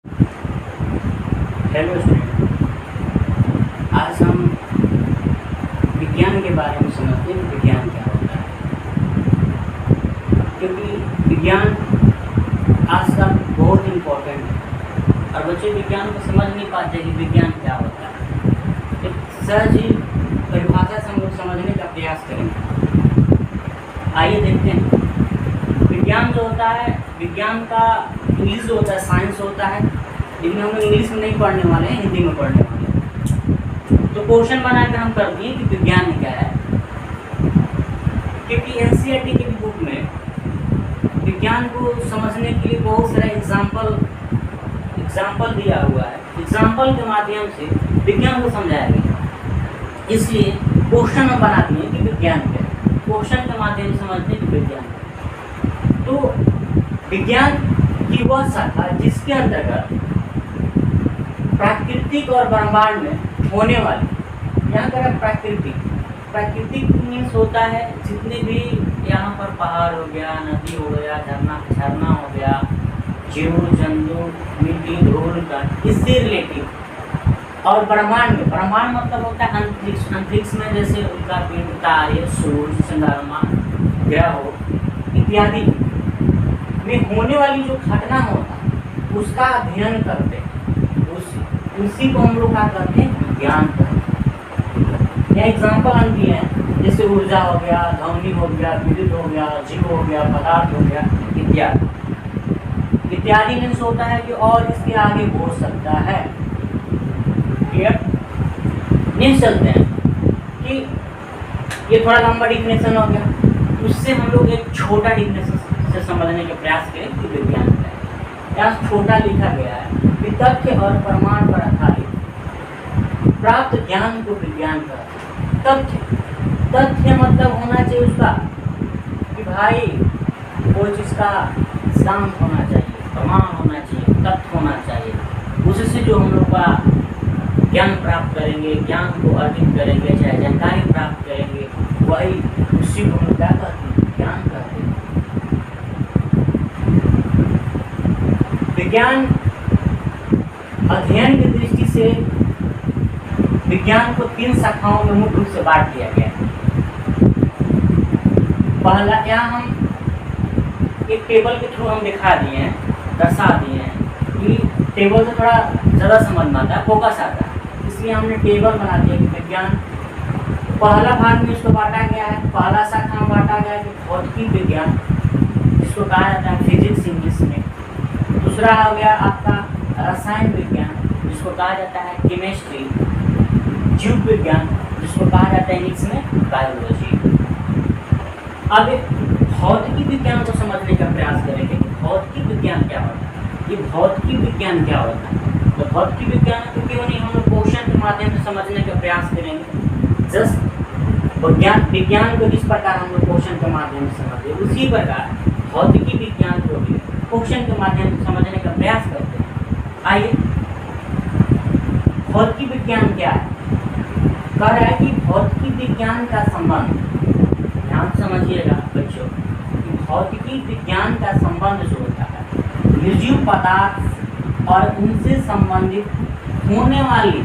Hello student, आज हम विज्ञान के बारे में समझते हैं। विज्ञान क्या होता है, क्योंकि विज्ञान आजकल बहुत इम्पोर्टेंट है और बच्चे विज्ञान को समझ नहीं पाते कि विज्ञान क्या होता है। एक सहज ही परिभाषा से हम लोग समझने का प्रयास करेंगे। आइए देखते हैं। विज्ञान जो होता है, विज्ञान का इंग्लिश जो होता है साइंस होता है, लेकिन हम लोग इंग्लिश में नहीं पढ़ने वाले हैं, हिंदी में पढ़ने वाले हैं। तो क्वेश्चन बना के हम कर दिए कि विज्ञान क्या है, क्योंकि एनसीईआरटी की बुक में विज्ञान को समझने के लिए बहुत सारा एग्जाम्पल दिया हुआ है। एग्जाम्पल के माध्यम से विज्ञान को समझाया गया, इसलिए क्वेश्चन हम बनाते हैं कि विज्ञान क्या है। क्वेश्चन के माध्यम से समझते हैं कि विज्ञान क्या है। तो विज्ञान की वह शाखा जिसके अंतर्गत प्राकृतिक और ब्रह्मांड में होने वाली, यहाँ पर प्राकृतिक मीन्स होता है जितने भी यहाँ पर पहाड़ हो गया, नदी हो गया, झरना हो गया, जीव जंतु, मिट्टी, धूल का, इससे रिलेटिव। और ब्रह्मांड मतलब होता है अंतरिक्ष में, जैसे उनका पिंड, तारे, सूर्य, चंद्रमा, ग्रह इत्यादि में होने वाली जो घटना होता है उसका अध्ययन करते हैं। उसी को हम लोग क्या करते हैं, विज्ञान करते हैं। यह एग्जाम्पल हम दिए हैं, जैसे ऊर्जा हो गया, ध्वनि हो गया, विद्युत हो गया, जीव हो गया, पदार्थ हो गया इत्यादि मीन्स होता है कि और इसके आगे हो सकता है। क्लियर? मीन्स चलते हैं कि ये थोड़ा लंबा डिफिनेशन हो गया, उससे हम लोग एक छोटा डिफिनेशन से समझने का प्रयास करें कि विज्ञान क्या है। यहाँ छोटा लिखा गया है कि तथ्य और प्रमाण पर आधारित प्राप्त ज्ञान को विज्ञान कहते हैं। तथ्य मतलब होना चाहिए उसका कि भाई वो चीज़ का सिद्धांत होना चाहिए, प्रमाण होना चाहिए, तथ्य होना चाहिए। उससे जो हम लोग का ज्ञान प्राप्त करेंगे, ज्ञान को अर्जित करेंगे, चाहे जानकारी प्राप्त करेंगे, वही उसी को हम लोग क्या कहते हैं, ज्ञान कहते हैं। विज्ञान अध्ययन की दृष्टि से विज्ञान को 3 शाखाओं में मुख्य रूप से बांट दिया गया है। पहला, यहाँ हम एक टेबल के थ्रू हम दिखा दिए हैं, दर्शा दिए हैं कि टेबल से थोड़ा ज़्यादा समझ में आता है, फोकस आता है, इसलिए हमने टेबल बना दिया कि विज्ञान पहला भाग में इसको बांटा गया है। पहला शाखा में बांटा गया है कि भौतिकी विज्ञान, जिसको कहा जाता है फिजिक्स इंग्लिश में। दूसरा हो गया आपका रसायन विज्ञान, जिसको कहा जाता है केमिस्ट्री। जीव विज्ञान, जिसको कहा जाता है इंग्लिश में बायोलॉजी। अब भौतिकी विज्ञान को समझने का प्रयास करेंगे कि भौतिकी विज्ञान क्या होता है। ये भौतिकी विज्ञान क्या होता है, तो भौतिकी विज्ञान को क्यों नहीं हम लोग क्वेश्चन के माध्यम से समझने का प्रयास करेंगे। जस्ट विज्ञान को जिस प्रकार हम लोग क्वेश्चन के माध्यम से समझते, उसी प्रकार भौतिकी विज्ञान को भी क्वेश्चन के माध्यम से समझने का प्रयास करते हैं। आइए, भौतिकी विज्ञान क्या है। कह रहा है कि भौतिकी विज्ञान का संबंध, ध्यान समझिएगा बच्चों, कि भौतिकी विज्ञान का संबंध जो होता है निर्जीव पदार्थ और उनसे संबंधित होने वाली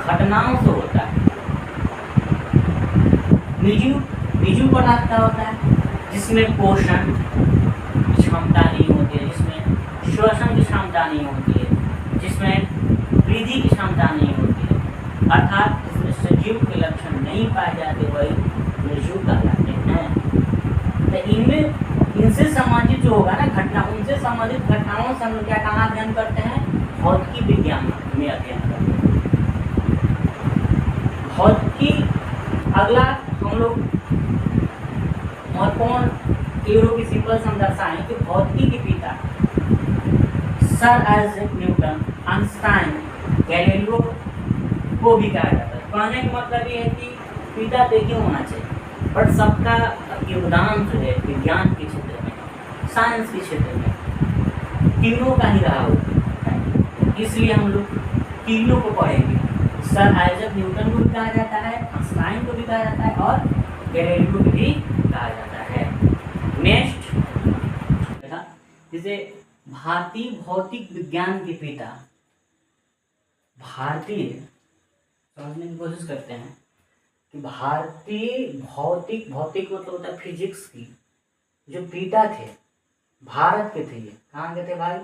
घटनाओं से होता है। निर्जीव पदार्थ क्या होता है, जिसमें पोषण की क्षमता नहीं होती है, जिसमें श्वसन की क्षमता नहीं होती है, जिसमें वृद्धि की क्षमता नहीं होती है, अर्थात जिसमें सजीव के लक्षण नहीं पाए जाते, वही निर्जीव कहलाते हैं। तो इनसे संबंधित जो होगा ना घटना, उनसे संबंधित घटनाओं से हम लोग क्या कहाँ अध्ययन करते हैं, भौतिकी विज्ञान में अध्ययन करते हैं। भौतिकी, अगला हम लोग महत्वपूर्ण की सिंपल से हम दर्शाएं कि भौतिकी के पिता sir Isaac Newton, Einstein, Galileo को भी कहा जाता है। कहने का मतलब ये है कि पिता तो क्यों होना चाहिए, बट सबका योगदान जो है विज्ञान के क्षेत्र में, साइंस के क्षेत्र में तीनों का ही रहा होगा, इसलिए हम लोग तीनों को पढ़ेंगे। सर आइजैक न्यूटन को भी कहा जाता है, आइंस्टाइन को भी कहा जाता है और गैलीलियो को भी कहा जाता है। नेक्स्ट, जैसे भारतीय भौतिक विज्ञान के पिता, भारतीय, समझने की कोशिश करते हैं कि भारतीय भौतिक, भौतिक मतलब होता है फिजिक्स की, जो पिता थे भारत के थे। ये कहाँ के थे भाई?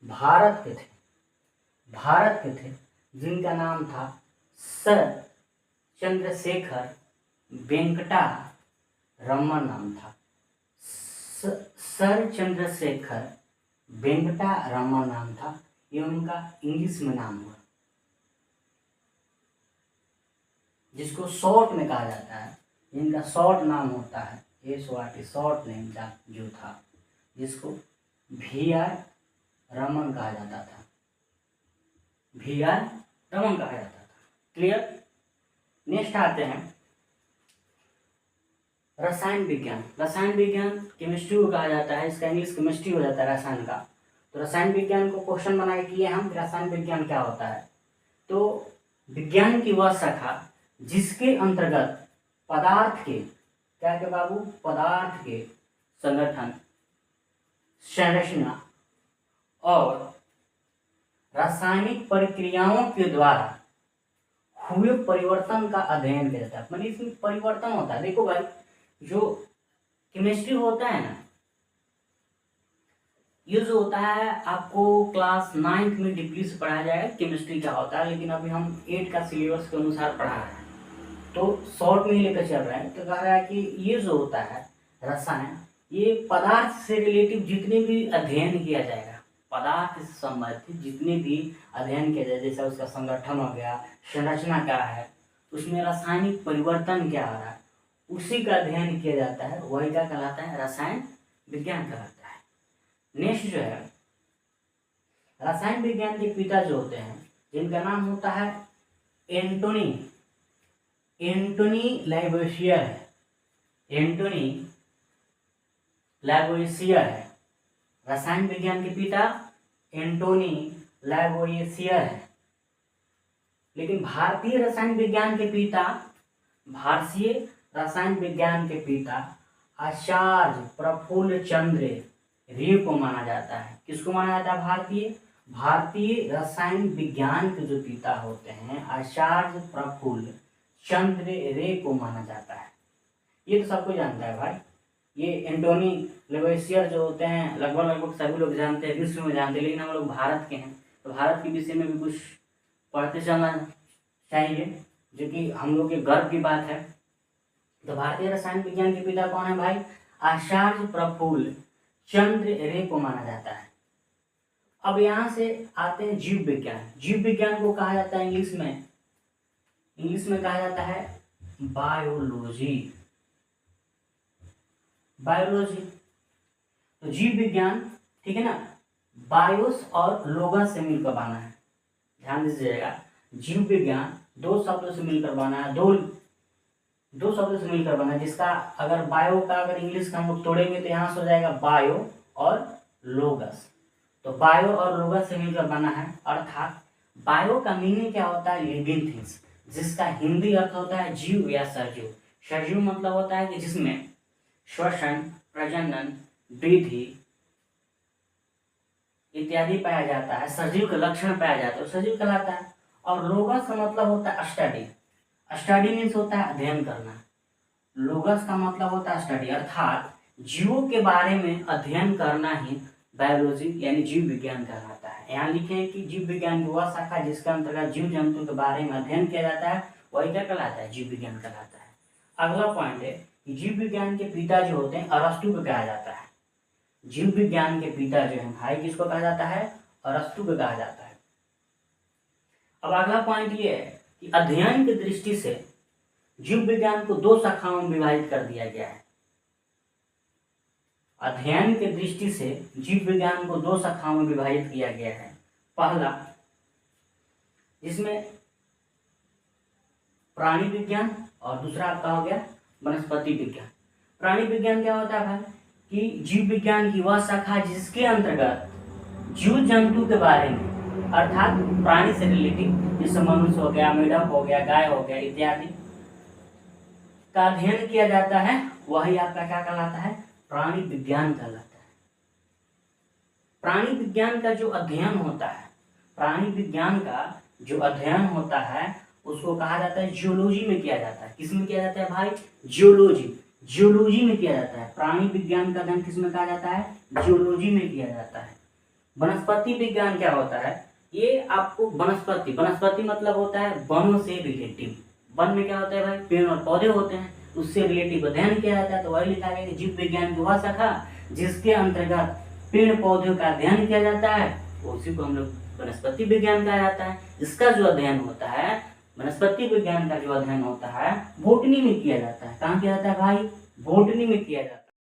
भारत के थे, भारत के थे, जिनका नाम था सर चंद्रशेखर वेंकटा रमन नाम था। सर चंद्रशेखर वेंकटा रमन नाम था। ये उनका इंग्लिश में नाम हुआ, जिसको शॉर्ट में कहा जाता है, जिनका शॉर्ट नाम होता है SORT, शॉर्ट नेम जो था, जिसको VR रमन कहा जाता था, VR रमन कहा जाता था। क्लियर? नेक्स्ट आते हैं रसायन विज्ञान। रसायन विज्ञान केमिस्ट्री को कहा जाता है, इसका इंग्लिश केमिस्ट्री हो जाता है रसायन का। तो रसायन विज्ञान को क्वेश्चन बना के किए हम, रसायन विज्ञान क्या होता है। तो विज्ञान की वह शाखा जिसके अंतर्गत पदार्थ के, क्या के बाबू, पदार्थ के संगठन, संरचना और रासायनिक प्रक्रियाओं के द्वारा हुए परिवर्तन का अध्ययन किया जाता है। मतलब इसमें परिवर्तन होता है। देखो भाई, जो केमिस्ट्री होता है ना, ये जो होता है आपको क्लास 9th में डीपली से पढ़ाया जाएगा केमिस्ट्री क्या होता है, लेकिन अभी हम 8 का सिलेबस के अनुसार पढ़ा रहे हैं, तो शॉर्ट में ही लेकर चल रहे हैं। तो कह रहा है कि ये जो होता है रसायन, ये पदार्थ से रिलेटिव जितने भी अध्ययन किया जाएगा, पदार्थ से संबंधित जितने भी अध्ययन किया जाए, जैसे उसका संगठन हो गया, संरचना क्या है, उसमें रासायनिक परिवर्तन क्या आ रहा है, उसी का अध्ययन किया जाता है, वही क्या कहलाता है? रसायन विज्ञान कहलाता है। नेक्स्ट जो है रसायन विज्ञान के पिता जो होते हैं, जिनका नाम होता है एंटोनी लैवोसियर है। एंटोनी लैवोसियर है रसायन विज्ञान के पिता, एंटोनी लैवोसियर है। लेकिन भारतीय रसायन विज्ञान के पिता, भारतीय रसायन विज्ञान के पिता आचार्य प्रफुल्ल चंद्र रे को माना जाता है। किसको माना जाता है? भारतीय रसायन विज्ञान के जो पिता होते हैं आचार्य प्रफुल्ल चंद्र रे को माना जाता है। ये तो सबको जानता है भाई। ये एंटोनी लैवोसियर जो होते हैं लगभग सभी लोग जानते हैं, विश्व में जानते हैं, लेकिन हम लोग भारत के हैं तो भारत के विषय में भी कुछ पढ़ते चलना चाहिए, जो कि हम लोग के गर्व की बात है। तो भारतीय रसायन विज्ञान के पिता कौन है भाई? आचार्य प्रफुल्ल चंद्र रे को माना जाता है। अब यहाँ से आते हैं जीव विज्ञान। जीव विज्ञान को कहा जाता है इंग्लिश में कहा जाता है बायोलॉजी। तो जीव विज्ञान, ठीक है ना, बायोस और लोगस से मिलकर बना है। ध्यान दीजिएगा, जीव विज्ञान दो शब्दों से मिलकर बना है, दो शब्दों से मिलकर बना है, जिसका अगर बायो का अगर इंग्लिश का हम लोग तोड़ेंगे तो यहाँ से हो जाएगा बायो और लोगस। तो बायो और लोगस से मिलकर बना है, अर्थात बायो का मीनिंग क्या होता है? लिविंग थिंग्स, जिसका हिंदी अर्थ होता है जीव या सजीव। सजीव मतलब होता है कि जिसमें श्वसन, प्रजनन, वृद्धि इत्यादि पाया जाता है, सजीव का लक्षण पाया जाता है, सजीव कहलाता है। और लोगस का मतलब होता है स्टडी। स्टडी मीन्स होता है अध्ययन करना। लोगस का मतलब होता है स्टडी, अर्थात जीवों के बारे में अध्ययन करना ही बायोलॉजी यानी जीव विज्ञान कहलाता है। यहाँ लिखे हैं कि जीव विज्ञान की वह शाखा जिसके अंतर्गत जीव जंतु के बारे में अध्ययन किया जाता है, वही क्या कहलाता है? जीव विज्ञान कहलाता है। अगला पॉइंट है कि जीव विज्ञान के पिता जो होते हैं अरस्तु को कहा जाता है। जीव विज्ञान के पिता जो है भाई किसको कहा जाता है? अरस्तु को कहा जाता है। अब अगला पॉइंट ये है कि अध्ययन की दृष्टि से जीव विज्ञान को दो शाखाओं में विभाजित कर दिया गया है। अध्ययन की दृष्टि से जीव विज्ञान को दो शाखाओं में विभाजित किया गया है। पहला, जिसमें प्राणी विज्ञान और दूसरा आपका हो गया वनस्पति विज्ञान। प्राणी विज्ञान क्या होता है भाई? कि जीव विज्ञान की वह शाखा जिसके अंतर्गत जीव जंतु के बारे में, अर्थात प्राणी से रिलेटिव, जैसे मनुष्य हो गया, मेढक हो गया, गाय हो गया इत्यादि का अध्ययन किया जाता है, वही आपका क्या कहलाता है? प्राणी विज्ञान कहलाता है। प्राणी विज्ञान का जो अध्ययन होता है, प्राणी विज्ञान का जो अध्ययन होता है उसको कहा जाता है जियोलॉजी में किया जाता है। किसमें किया जाता है भाई? जियोलॉजी, जियोलॉजी में किया जाता है। प्राणी विज्ञान का अध्ययन किसमें कहा जाता है? जियोलॉजी में किया जाता है। वनस्पति विज्ञान क्या होता है? ये आपको वनस्पति, वनस्पति मतलब होता है वनों से रिलेटिव। वन में क्या होता है भाई? पेड़ और पौधे होते हैं, उससे रिलेटिव अध्ययन किया जाता है। तो वही लिखा गया कि जीव विज्ञान की वह शाखा जिसके अंतर्गत पेड़ पौधों का अध्ययन किया जाता है, उसी को हम लोग वनस्पति विज्ञान कहा जाता है। इसका जो अध्ययन होता है, वनस्पति विज्ञान का जो अध्ययन होता है, बॉटनी में किया जाता है। कहाँ किया जाता है भाई? बॉटनी में किया जाता है।